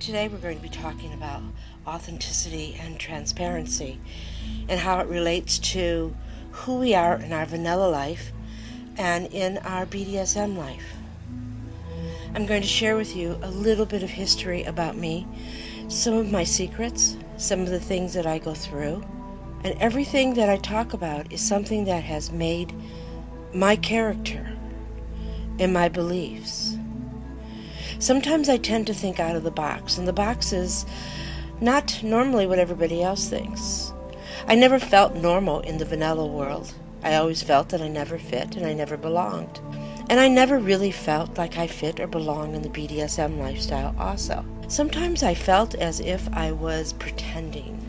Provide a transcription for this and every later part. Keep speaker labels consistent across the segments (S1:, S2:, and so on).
S1: Today we're going to be talking about authenticity and transparency and how it relates to who we are in our vanilla life and in our BDSM life. I'm going to share with you a little bit of history about me, some of my secrets, some of the things that I go through, and everything that I talk about is something that has made my character and my beliefs. Sometimes I tend to think out of the box, and the box is not normally what everybody else thinks. I never felt normal in the vanilla world. I always felt that I never fit and I never belonged. And I never really felt like I fit or belong in the BDSM lifestyle also. Sometimes I felt as if I was pretending,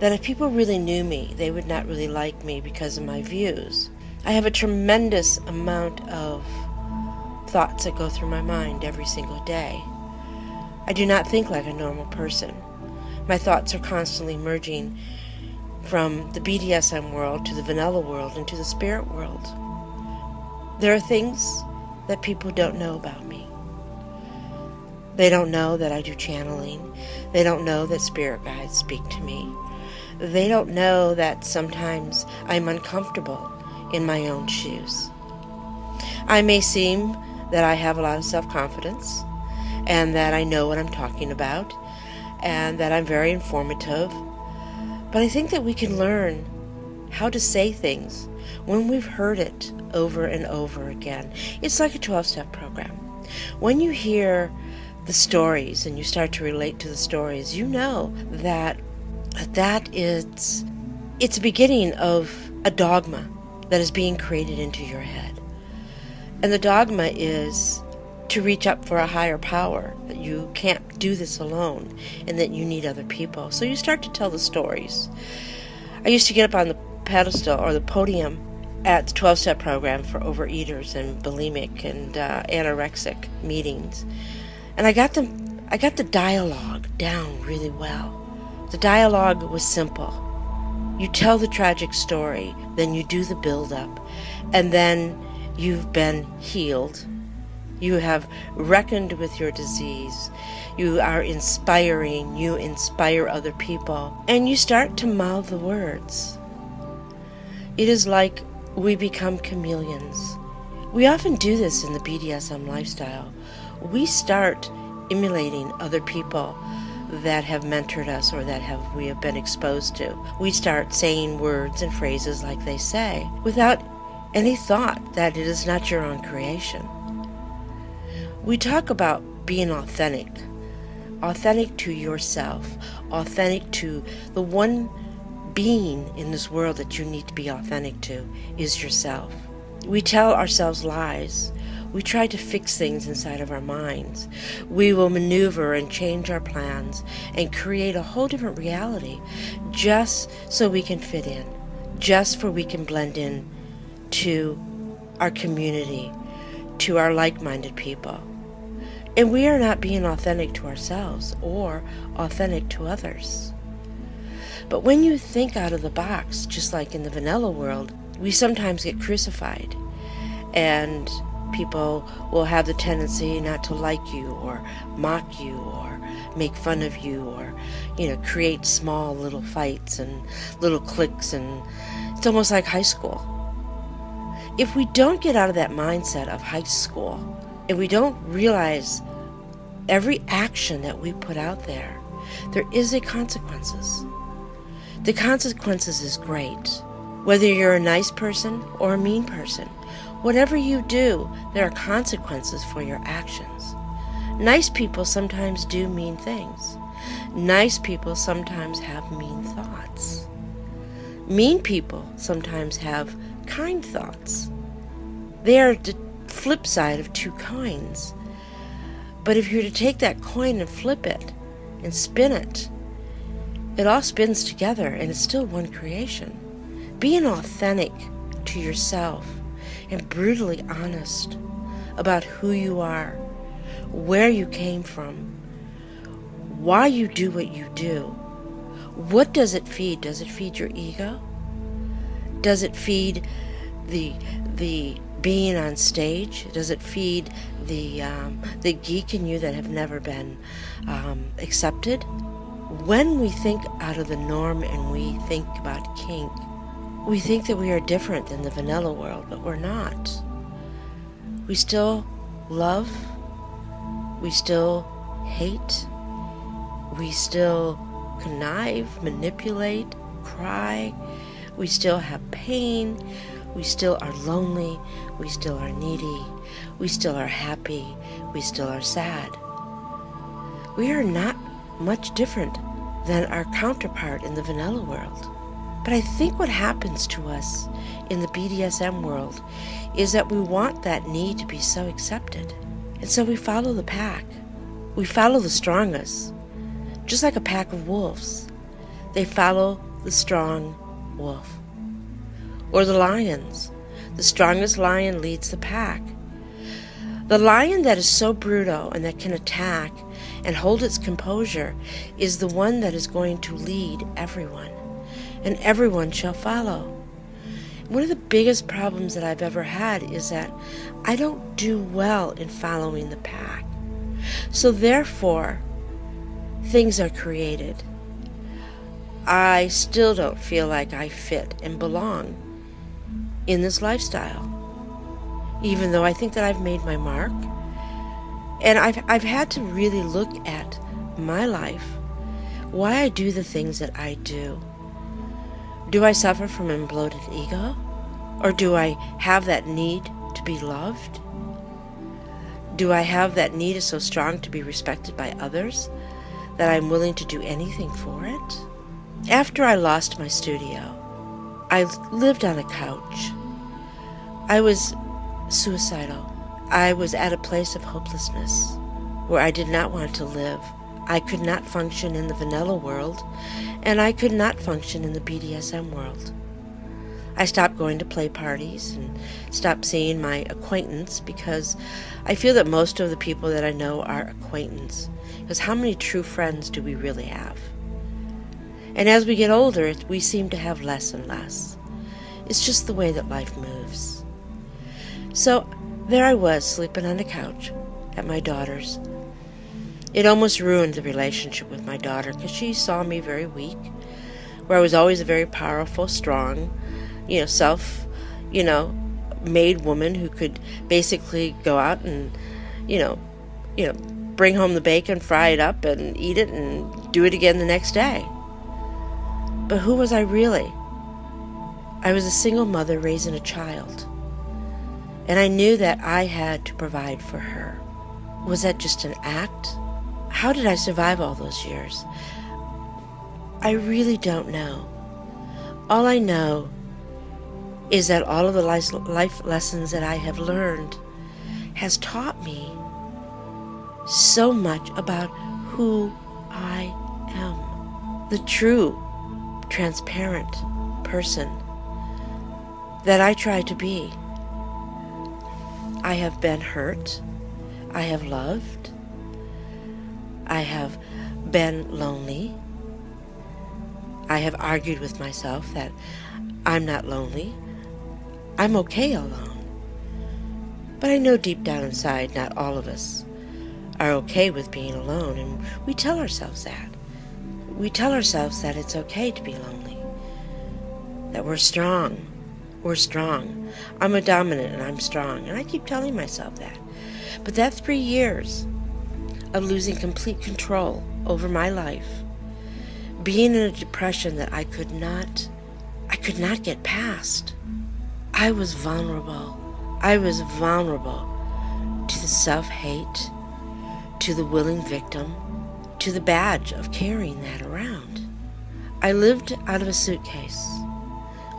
S1: that if people really knew me, they would not really like me because of my views. I have a tremendous amount of thoughts that go through my mind every single day. I do not think like a normal person. My thoughts are constantly merging from the BDSM world to the vanilla world and to the spirit world. There are things that people don't know about me. They don't know that I do channeling. They don't know that spirit guides speak to me. They don't know that sometimes I'm uncomfortable in my own shoes. I may seem that I have a lot of self-confidence and that I know what I'm talking about and that I'm very informative, but I think that we can learn how to say things when we've heard it over and over again. It's like a 12-step program. When you hear the stories and you start to relate to the stories, you know that it's the beginning of a dogma that is being created into your head. And the dogma is to reach up for a higher power, that you can't do this alone and that you need other people. So you start to tell the stories. I used to get up on the pedestal or the podium at the 12-step program for overeaters and bulimic and anorexic meetings. And I got the dialogue down really well. The dialogue was simple. You tell the tragic story, then you do the build-up, and then you've been healed. You have reckoned with your disease. You are inspiring. You inspire other people. And you start to mouth the words. It is like we become chameleons. We often do this in the BDSM lifestyle. We start emulating other people that have mentored us or that we have been exposed to. We start saying words and phrases like they say without any thought that it is not your own creation. We talk about being authentic to yourself, authentic to the one being in this world that you need to be authentic to is yourself. We tell ourselves lies. We try to fix things inside of our minds. We will maneuver and change our plans and create a whole different reality just so we can fit in, just so we can blend in to our community, to our like-minded people. And we are not being authentic to ourselves or authentic to others. But when you think out of the box, just like in the vanilla world, we sometimes get crucified, and people will have the tendency not to like you or mock you or make fun of you or, create small little fights and little cliques, and it's almost like high school. If we don't get out of that mindset of high school, and we don't realize every action that we put out there is a consequences. The consequences is great. Whether you're a nice person or a mean person, whatever you do, there are consequences for your actions. Nice people sometimes do mean things. Nice people sometimes have mean thoughts. Mean people sometimes have kind thoughts. They are the flip side of two coins. But if you were to take that coin and flip it and spin it, it all spins together and it's still one creation. Being authentic to yourself and brutally honest about who you are, where you came from, why you do what you do. What does it feed? Does it feed your ego? Does it feed the being on stage? Does it feed the geek in you that have never been accepted? When we think out of the norm and we think about kink, we think that we are different than the vanilla world, but we're not. We still love, we still hate, we still connive, manipulate, cry, we still have pain, we still are lonely, we still are needy, we still are happy, we still are sad. We are not much different than our counterpart in the vanilla world. But I think what happens to us in the BDSM world is that we want that need to be so accepted. And so we follow the pack. We follow the strongest. Just like a pack of wolves. They follow the strong wolf. Or the lions. The strongest lion leads the pack. The lion that is so brutal and that can attack and hold its composure is the one that is going to lead everyone. And everyone shall follow. One of the biggest problems that I've ever had is that I don't do well in following the pack. So therefore, things are created. I still don't feel like I fit and belong in this lifestyle, even though I think that I've made my mark. And I've had to really look at my life, why I do the things that I do. Do I suffer from an bloated ego? Or do I have that need to be loved? Do I have that need is so strong to be respected by others that I'm willing to do anything for it? After I lost my studio, I lived on a couch. I was suicidal. I was at a place of hopelessness where I did not want to live. I could not function in the vanilla world, and I could not function in the BDSM world. I stopped going to play parties and stopped seeing my acquaintance because I feel that most of the people that I know are acquaintance. Because how many true friends do we really have? And as we get older, we seem to have less and less. It's just the way that life moves. So there I was, sleeping on the couch at my daughter's. It almost ruined the relationship with my daughter because she saw me very weak, where I was always a very powerful, strong, made woman who could basically go out and, bring home the bacon, fry it up, and eat it, and do it again the next day. But who was I really? I was a single mother raising a child, and I knew that I had to provide for her. Was that just an act? How did I survive all those years? I really don't know. All I know is that all of the life lessons that I have learned has taught me so much about who I am. The true, transparent person that I try to be. I have been hurt. I have loved. I have been lonely. I have argued with myself that I'm not lonely. I'm okay alone. But I know deep down inside not all of us are okay with being alone, and we tell ourselves that. We tell ourselves that it's okay to be lonely, that we're strong. We're strong. I'm a dominant and I'm strong, and I keep telling myself that. But that 3 years of losing complete control over my life, being in a depression that I could not get past. I was vulnerable. I was vulnerable to the self-hate, to the willing victim, to the badge of carrying that around. I lived out of a suitcase.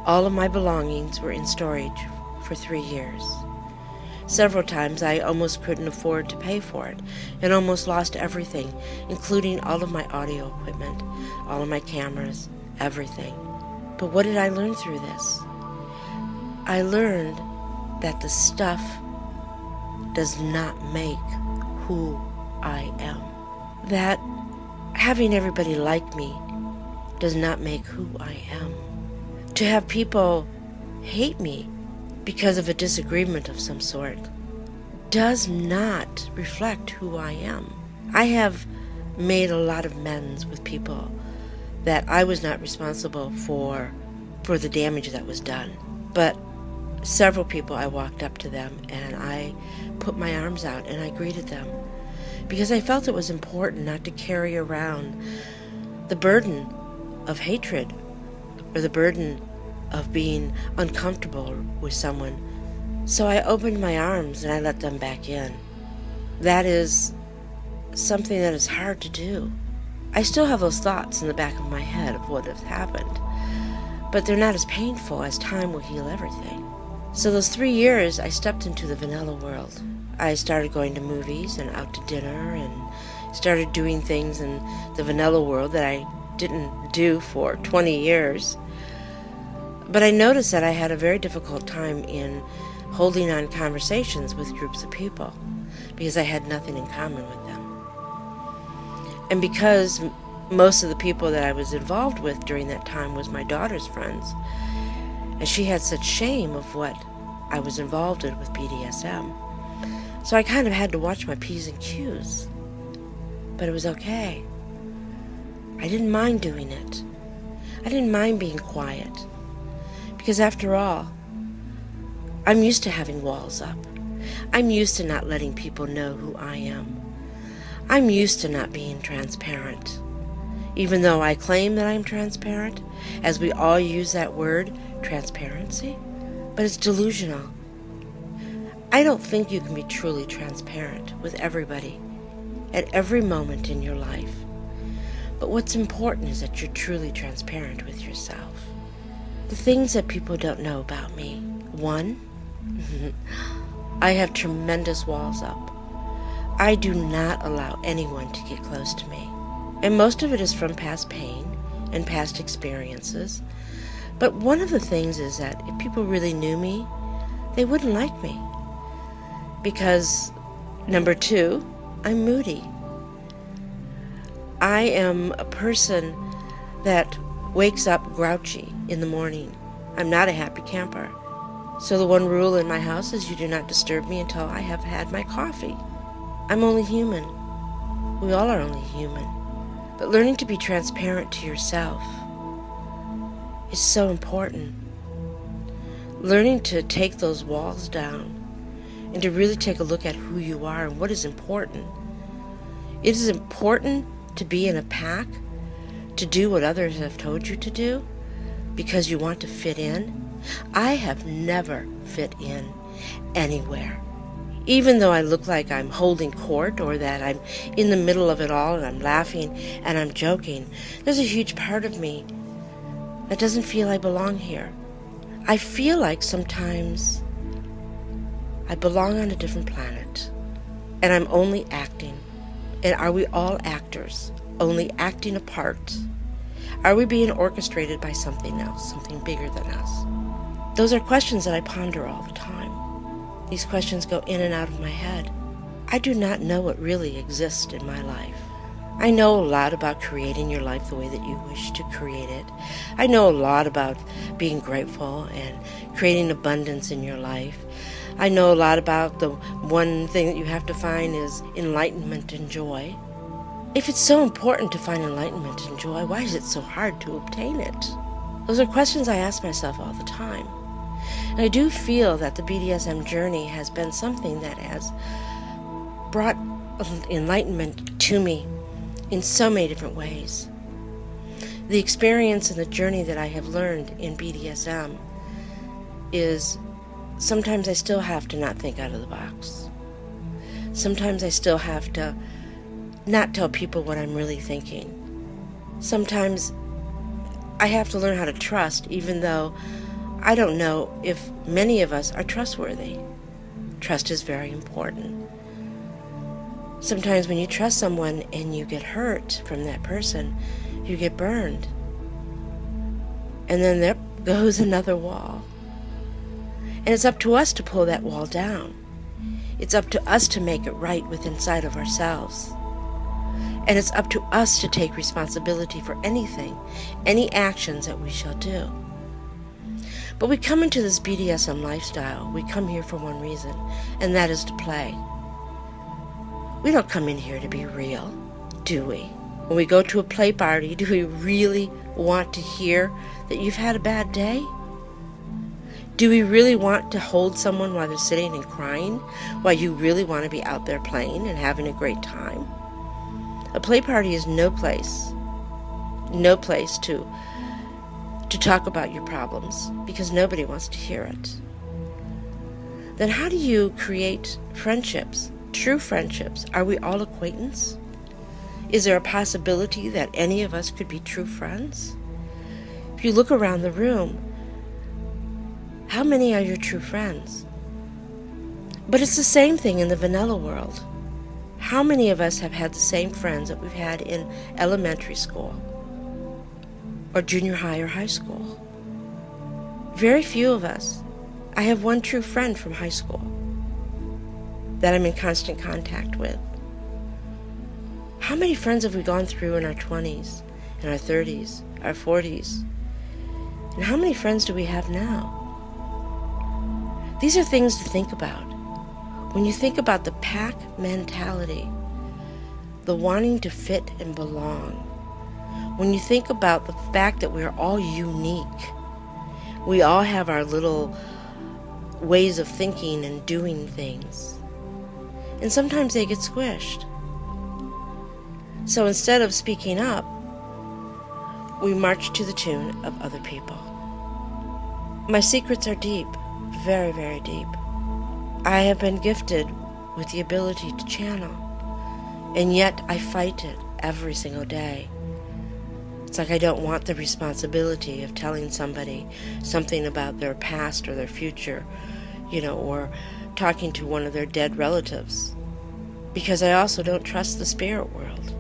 S1: All of my belongings were in storage for 3 years. Several times I almost couldn't afford to pay for it and almost lost everything, including all of my audio equipment, all of my cameras, everything. But what did I learn through this? I learned that the stuff does not make who I am. That having everybody like me does not make who I am. To have people hate me because of a disagreement of some sort does not reflect who I am. I have made a lot of amends with people that I was not responsible for the damage that was done. But several people, I walked up to them and I put my arms out and I greeted them because I felt it was important not to carry around the burden of hatred or the burden of being uncomfortable with someone. So I opened my arms and I let them back in. That is something that is hard to do. I still have those thoughts in the back of my head of what has happened, but they're not as painful as time will heal everything. So those 3 years, I stepped into the vanilla world. I started going to movies and out to dinner and started doing things in the vanilla world that I didn't do for 20 years. But I noticed that I had a very difficult time in holding on conversations with groups of people because I had nothing in common with them. And because most of the people that I was involved with during that time was my daughter's friends, and she had such shame of what I was involved in with BDSM, so I kind of had to watch my P's and Q's. But it was okay. I didn't mind doing it. I didn't mind being quiet. Because after all, I'm used to having walls up. I'm used to not letting people know who I am. I'm used to not being transparent. Even though I claim that I'm transparent, as we all use that word, transparency, but it's delusional. I don't think you can be truly transparent with everybody at every moment in your life. But what's important is that you're truly transparent with yourself. The things that people don't know about me. 1, I have tremendous walls up. I do not allow anyone to get close to me. And most of it is from past pain and past experiences. But one of the things is that if people really knew me, they wouldn't like me. Because, number 2, I'm moody. I am a person that wakes up grouchy in the morning. I'm not a happy camper. So the one rule in my house is you do not disturb me until I have had my coffee. I'm only human. We all are only human. But learning to be transparent to yourself is so important. Learning to take those walls down and to really take a look at who you are and what is important. It is important to be in a pack, to do what others have told you to do because you want to fit in. I have never fit in anywhere. Even though I look like I'm holding court or that I'm in the middle of it all and I'm laughing and I'm joking, there's a huge part of me that doesn't feel I belong here. I feel like sometimes I belong on a different planet and I'm only acting. And are we all actors, only acting a part? Are we being orchestrated by something else, something bigger than us? Those are questions that I ponder all the time. These questions go in and out of my head. I do not know what really exists in my life. I know a lot about creating your life the way that you wish to create it. I know a lot about being grateful and creating abundance in your life. I know a lot about the one thing that you have to find is enlightenment and joy. If it's so important to find enlightenment and joy, why is it so hard to obtain it? Those are questions I ask myself all the time. And I do feel that the BDSM journey has been something that has brought enlightenment to me in so many different ways. The experience and the journey that I have learned in BDSM is sometimes I still have to not think out of the box. Sometimes I still have to not tell people what I'm really thinking. Sometimes I have to learn how to trust, even though I don't know if many of us are trustworthy. Trust is very important. Sometimes when you trust someone and you get hurt from that person, you get burned. And then there goes another wall. And it's up to us to pull that wall down. It's up to us to make it right within inside of ourselves. And it's up to us to take responsibility for anything, any actions that we shall do. But we come into this BDSM lifestyle. We come here for one reason, and that is to play. We don't come in here to be real, do we? When we go to a play party, do we really want to hear that you've had a bad day? Do we really want to hold someone while they're sitting and crying, while you really want to be out there playing and having a great time? A play party is no place to talk about your problems, because nobody wants to hear it. Then how do you create friendships, true friendships? Are we all acquaintance? Is there a possibility that any of us could be true friends? If you look around the room, how many are your true friends? But it's the same thing in the vanilla world. How many of us have had the same friends that we've had in elementary school or junior high or high school? Very few of us. I have one true friend from high school that I'm in constant contact with. How many friends have we gone through in our 20s, in our 30s, our 40s? And how many friends do we have now? These are things to think about. When you think about the pack mentality, the wanting to fit and belong, when you think about the fact that we're all unique, we all have our little ways of thinking and doing things, and sometimes they get squished. So instead of speaking up, we march to the tune of other people. My secrets are deep, very, very deep. I have been gifted with the ability to channel, and yet I fight it every single day. It's like I don't want the responsibility of telling somebody something about their past or their future, or talking to one of their dead relatives, because I also don't trust the spirit world.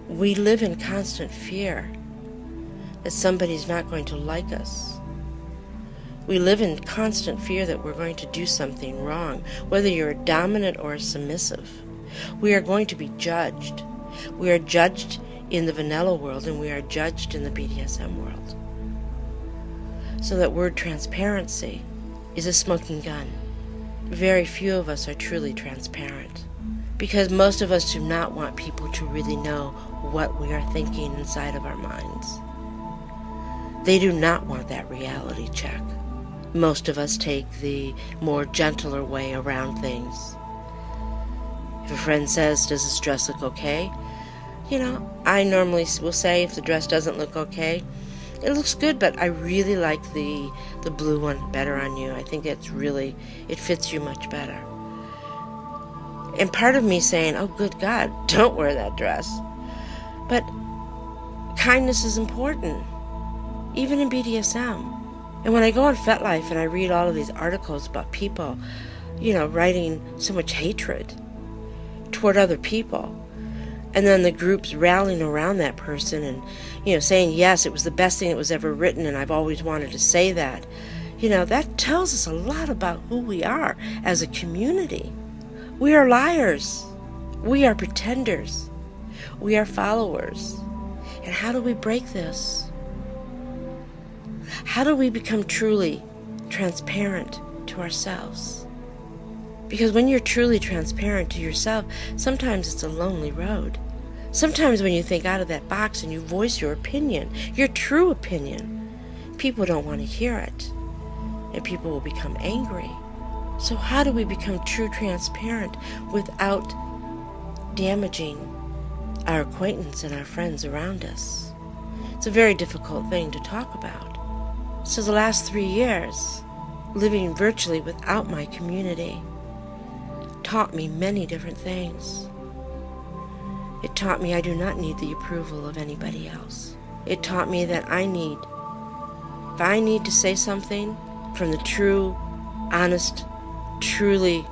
S1: We live in constant fear that somebody's not going to like us. We live in constant fear that we're going to do something wrong, whether you're a dominant or a submissive. We are going to be judged. We are judged in the vanilla world, and we are judged in the BDSM world. So that word transparency is a smoking gun. Very few of us are truly transparent, because most of us do not want people to really know what we are thinking inside of our minds. They do not want that reality check. Most of us take the more gentler way around things. If a friend says, "Does this dress look okay?" I normally will say, if the dress doesn't look okay, "It looks good, but I really like the blue one better on you. I think it fits you much better." And part of me saying, "Oh, good God, don't wear that dress." But kindness is important, even in BDSM. And when I go on FetLife and I read all of these articles about people, writing so much hatred toward other people, and then the groups rallying around that person and, saying, "Yes, it was the best thing that was ever written, and I've always wanted to say that," that tells us a lot about who we are as a community. We are liars. We are pretenders. We are followers. And how do we break this? How do we become truly transparent to ourselves? Because when you're truly transparent to yourself, sometimes it's a lonely road. Sometimes when you think out of that box and you voice your opinion, your true opinion, people don't want to hear it, and people will become angry. So how do we become true transparent without damaging our acquaintance and our friends around us? It's a very difficult thing to talk about. So the last 3 years, living virtually without my community, taught me many different things. It taught me I do not need the approval of anybody else. It taught me that if I need to say something from the true, honest, truly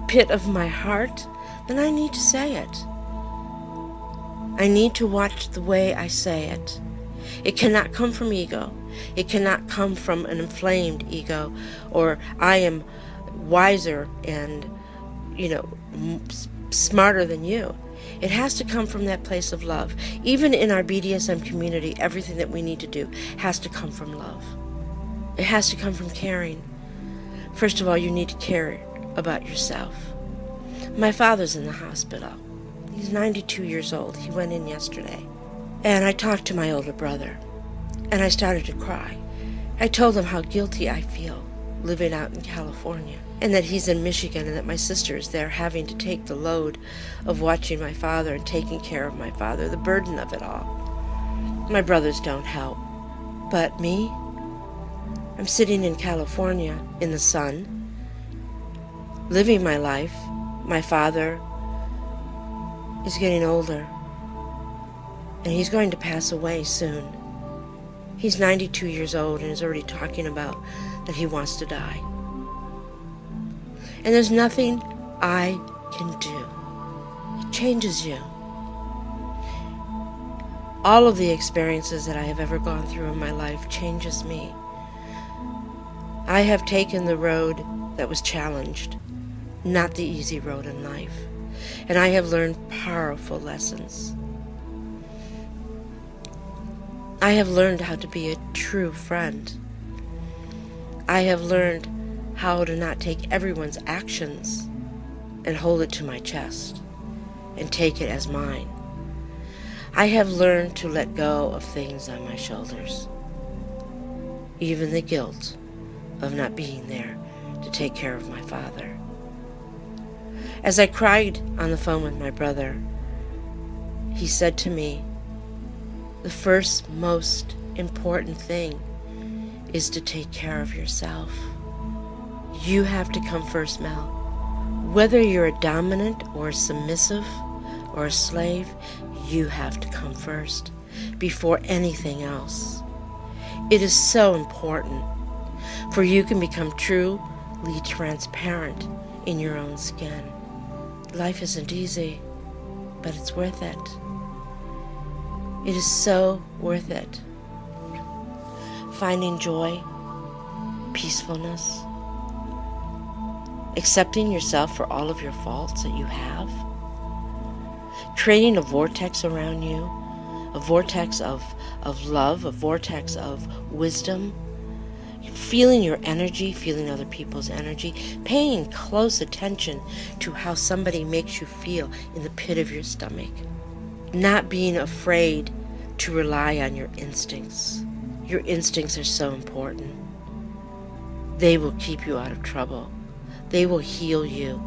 S1: pit of my heart, then I need to say it. I need to watch the way I say it. It cannot come from ego. It cannot come from an inflamed ego, or I am wiser and, smarter than you. It has to come from that place of love. Even in our BDSM community, everything that we need to do has to come from love. It has to come from caring. First of all, you need to care about yourself. My father's in the hospital. He's 92 years old. He went in yesterday. And I talked to my older brother, and I started to cry. I told him how guilty I feel living out in California, and that he's in Michigan, and that my sister is there having to take the load of watching my father and taking care of my father, the burden of it all. My brothers don't help. But me? I'm sitting in California in the sun, living my life. My father is getting older, and he's going to pass away soon. He's 92 years old and is already talking about that he wants to die. And there's nothing I can do. It changes you. All of the experiences that I have ever gone through in my life changes me. I have taken the road that was challenged, not the easy road in life. And I have learned powerful lessons. I have learned how to be a true friend. I have learned how to not take everyone's actions and hold it to my chest and take it as mine. I have learned to let go of things on my shoulders, even the guilt of not being there to take care of my father. As I cried on the phone with my brother, he said to me, the first most important thing is to take care of yourself. You have to come first, Mel. Whether you're a dominant or a submissive or a slave, you have to come first before anything else. It is so important, for you can become truly transparent in your own skin. Life isn't easy, but it's worth it. It is so worth it. Finding joy, peacefulness, accepting yourself for all of your faults that you have, creating a vortex around you, a vortex of love, a vortex of wisdom, feeling your energy, feeling other people's energy, paying close attention to how somebody makes you feel in the pit of your stomach, not being afraid to rely on your instincts. Your instincts are so important. They will keep you out of trouble. They will heal you.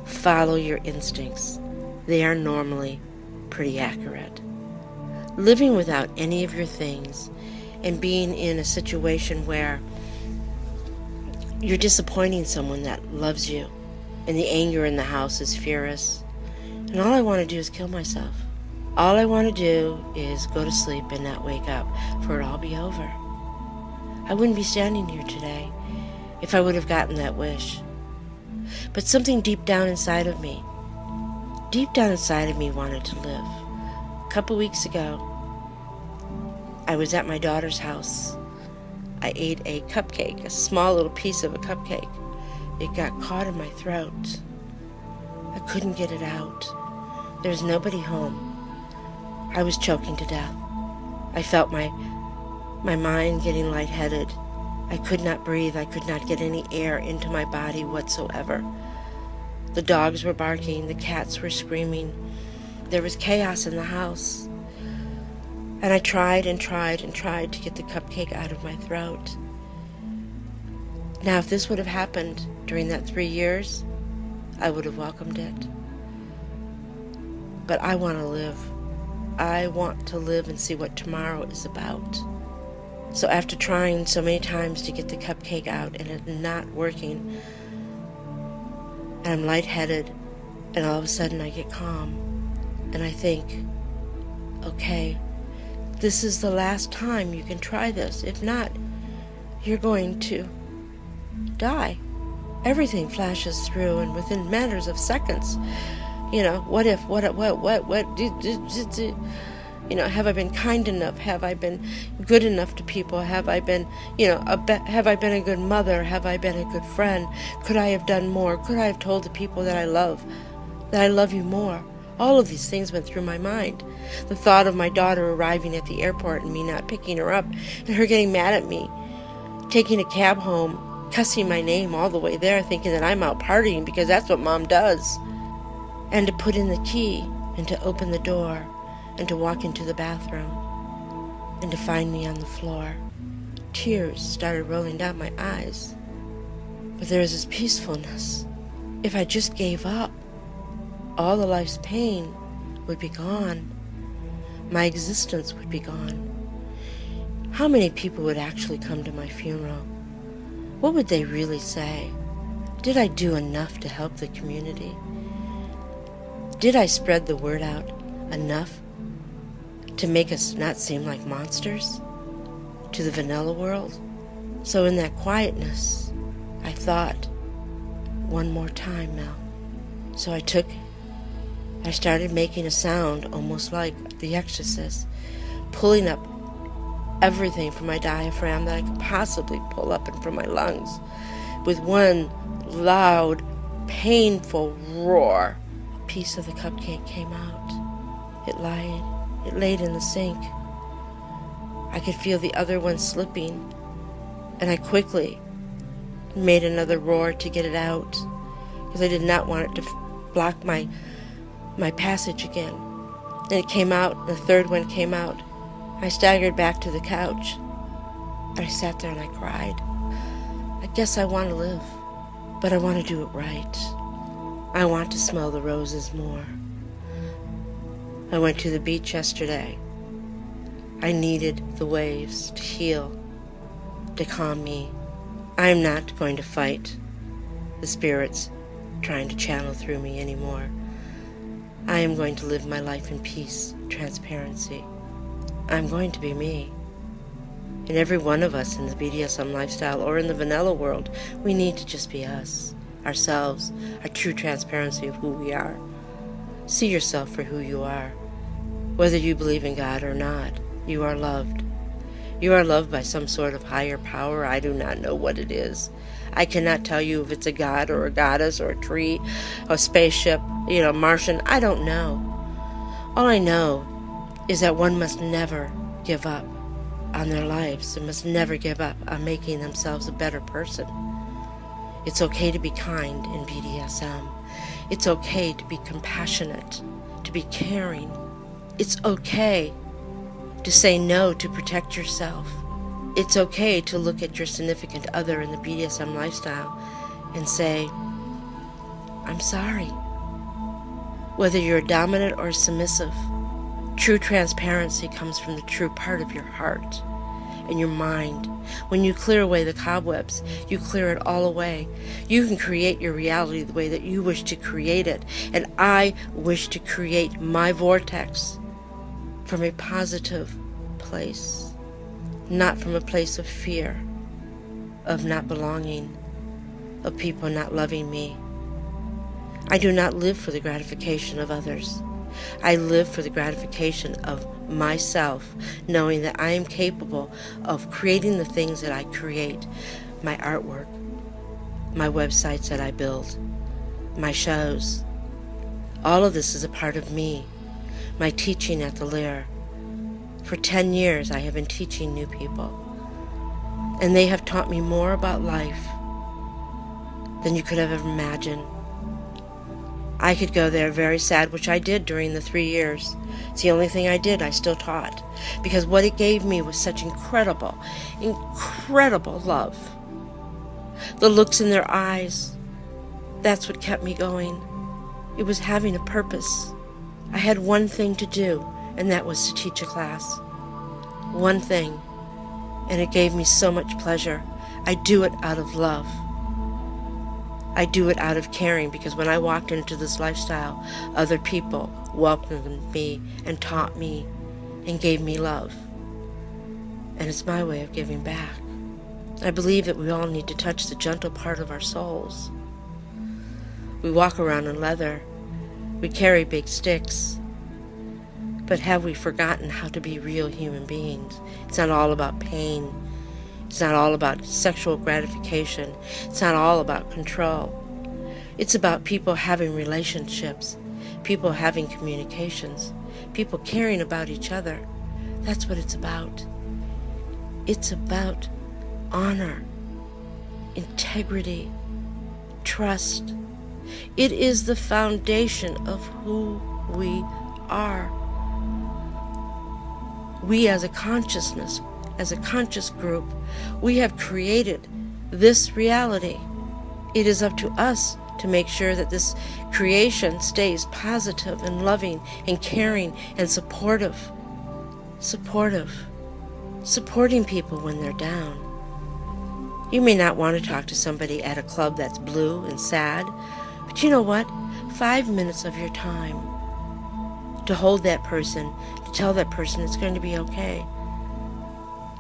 S1: Follow your instincts. They are normally pretty accurate. Living without any of your things and being in a situation where you're disappointing someone that loves you and the anger in the house is furious, and all I want to do is kill myself. All I want to do is go to sleep and not wake up, for it all be over. I wouldn't be standing here today if I would have gotten that wish. But something deep down inside of me wanted to live. A couple weeks ago, I was at my daughter's house. I ate a cupcake, a small little piece of a cupcake. It got caught in my throat. I couldn't get it out. There was nobody home. I was choking to death. I felt my mind getting lightheaded. I could not breathe. I could not get any air into my body whatsoever. The dogs were barking. The cats were screaming. There was chaos in the house. And I tried and tried and tried to get the cupcake out of my throat. Now, if this would have happened during that 3 years, I would have welcomed it. But I want to live. I want to live and see what tomorrow is about. So after trying so many times to get the cupcake out and it not working, and I'm lightheaded, and all of a sudden I get calm, and I think, okay, this is the last time you can try this. If not, you're going to die. Everything flashes through, and within matters of seconds, what if, have I been kind enough? Have I been good enough to people? Have I been, have I been a good mother? Have I been a good friend? Could I have done more? Could I have told the people that I love you more? All of these things went through my mind. The thought of my daughter arriving at the airport and me not picking her up and her getting mad at me taking a cab home, cussing my name all the way there, thinking that I'm out partying because that's what Mom does, and to put in the key and to open the door and to walk into the bathroom and to find me on the floor. Tears started rolling down my eyes, but there was this peacefulness. If I just gave up, all the life's pain would be gone. My existence would be gone. How many people would actually come to my funeral? What would they really say? Did I do enough to help the community? Did I spread the word out enough to make us not seem like monsters to the vanilla world? So in that quietness, I thought, one more time, Mel. So I started making a sound almost like The Exorcist, pulling up everything from my diaphragm that I could possibly pull up and from my lungs. With one loud, painful roar, a piece of the cupcake came out. It laid in the sink. I could feel the other one slipping, and I quickly made another roar to get it out, because I did not want it to block my passage again. And it came out, the third one came out. I staggered back to the couch. I sat there and I cried. I guess I want to live, but I want to do it right. I want to smell the roses more. I went to the beach yesterday. I needed the waves to heal, to calm me. I'm not going to fight the spirits trying to channel through me anymore. I am going to live my life in peace, transparency. I'm going to be me. And every one of us in the BDSM lifestyle or in the vanilla world, we need to just be us, ourselves, our true transparency of who we are. See yourself for who you are. Whether you believe in God or not, you are loved. You are loved by some sort of higher power. I do not know what it is. I cannot tell you if it's a god or a goddess or a tree, a spaceship, Martian. I don't know. All I know is that one must never give up on their lives. They must never give up on making themselves a better person. It's okay to be kind in BDSM. It's okay to be compassionate, to be caring. It's okay to say no to protect yourself. It's okay to look at your significant other in the BDSM lifestyle and say, I'm sorry. Whether you're dominant or submissive, true transparency comes from the true part of your heart and your mind. When you clear away the cobwebs, you clear it all away. You can create your reality the way that you wish to create it. And I wish to create my vortex from a positive place, not from a place of fear, of not belonging, of people not loving me. I do not live for the gratification of others. I live for the gratification of myself, knowing that I am capable of creating the things that I create, my artwork, my websites that I build, my shows. All of this is a part of me, my teaching at the Lair. For 10 years I have been teaching new people, and they have taught me more about life than you could have ever imagined. I could go there very sad, which I did during the 3 years. It's the only thing I did. I still taught, because what it gave me was such incredible, incredible love. The looks in their eyes, that's what kept me going. It was having a purpose. I had one thing to do, and that was to teach a class. One thing, and it gave me so much pleasure. I do it out of love. I do it out of caring, because when I walked into this lifestyle, other people welcomed me and taught me and gave me love. And it's my way of giving back. I believe that we all need to touch the gentle part of our souls. We walk around in leather. We carry big sticks. But have we forgotten how to be real human beings? It's not all about pain. It's not all about sexual gratification. It's not all about control. It's about people having relationships, people having communications, people caring about each other. That's what it's about. It's about honor, integrity, trust. It is the foundation of who we are. We as a consciousness, as a conscious group, we have created this reality. It is up to us to make sure that this creation stays positive and loving and caring and supportive. Supporting people when they're down. You may not want to talk to somebody at a club that's blue and sad, but you know what? 5 minutes of your time to hold that person, to tell that person it's going to be okay,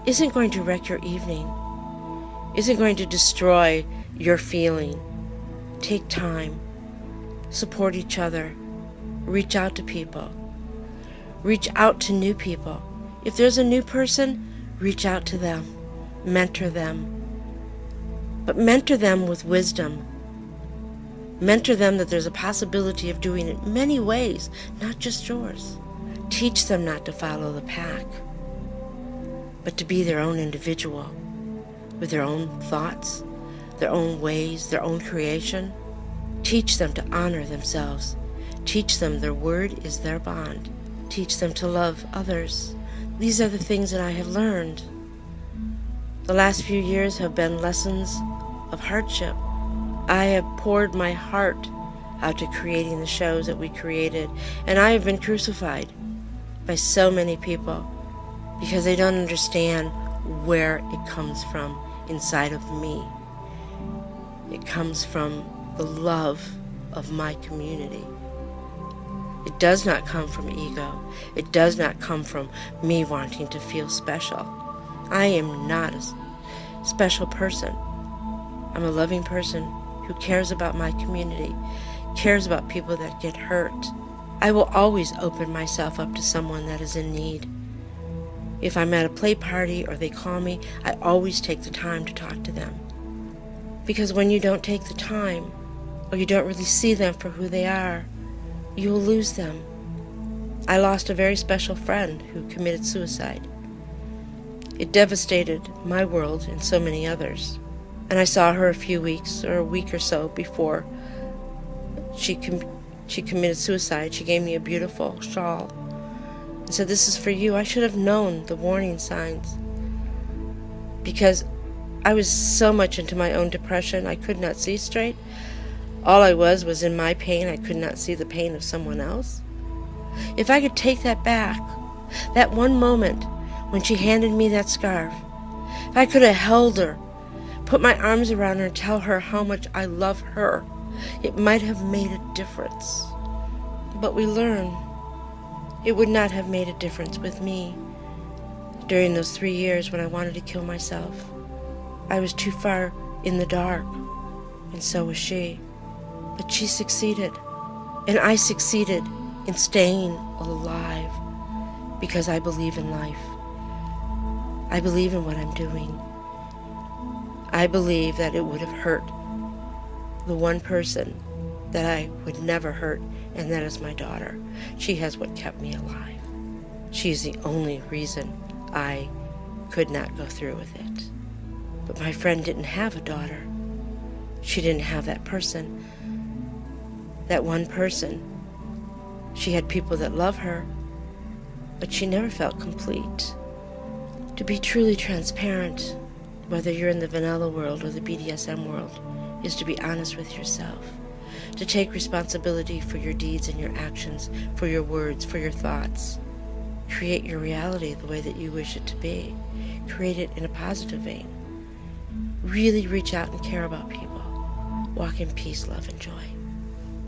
S1: isn't going to wreck your evening, isn't going to destroy your feeling. Take time, support each other, reach out to people, reach out to new people. If there's a new person, reach out to them, mentor them, but mentor them with wisdom. Mentor them that there's a possibility of doing it many ways, not just yours. Teach them not to follow the pack, but to be their own individual, with their own thoughts, their own ways, their own creation. Teach them to honor themselves. Teach them their word is their bond. Teach them to love others. These are the things that I have learned. The last few years have been lessons of hardship. I have poured my heart out to creating the shows that we created, and I have been crucified by so many people because they don't understand where it comes from inside of me. It comes from the love of my community. It does not come from ego. It does not come from me wanting to feel special. I am not a special person. I'm a loving person who cares about my community, cares about people that get hurt. I will always open myself up to someone that is in need. If I'm at a play party or they call me, I always take the time to talk to them. Because when you don't take the time, or you don't really see them for who they are, you will lose them. I lost a very special friend who committed suicide. It devastated my world and so many others. And I saw her a few weeks or a week or so before she committed suicide. She gave me a beautiful shawl and said, "This is for you." I should have known the warning signs because I was so much into my own depression. I could not see straight. All I was in my pain. I could not see the pain of someone else. If I could take that back, that one moment when she handed me that scarf, if I could have held her, put my arms around her and tell her how much I love her, it might have made a difference. But we learn it would not have made a difference with me. During those 3 years when I wanted to kill myself, I was too far in the dark, and so was she. But she succeeded, and I succeeded in staying alive because I believe in life. I believe in what I'm doing. I believe that it would have hurt the one person that I would never hurt, and that is my daughter. She has what kept me alive. She is the only reason I could not go through with it. But my friend didn't have a daughter. She didn't have that person. That one person. She had people that love her, but she never felt complete. To be truly transparent, whether you're in the vanilla world or the BDSM world, is to be honest with yourself. To take responsibility for your deeds and your actions, for your words, for your thoughts. Create your reality the way that you wish it to be. Create it in a positive vein. Really reach out and care about people. Walk in peace, love, and joy.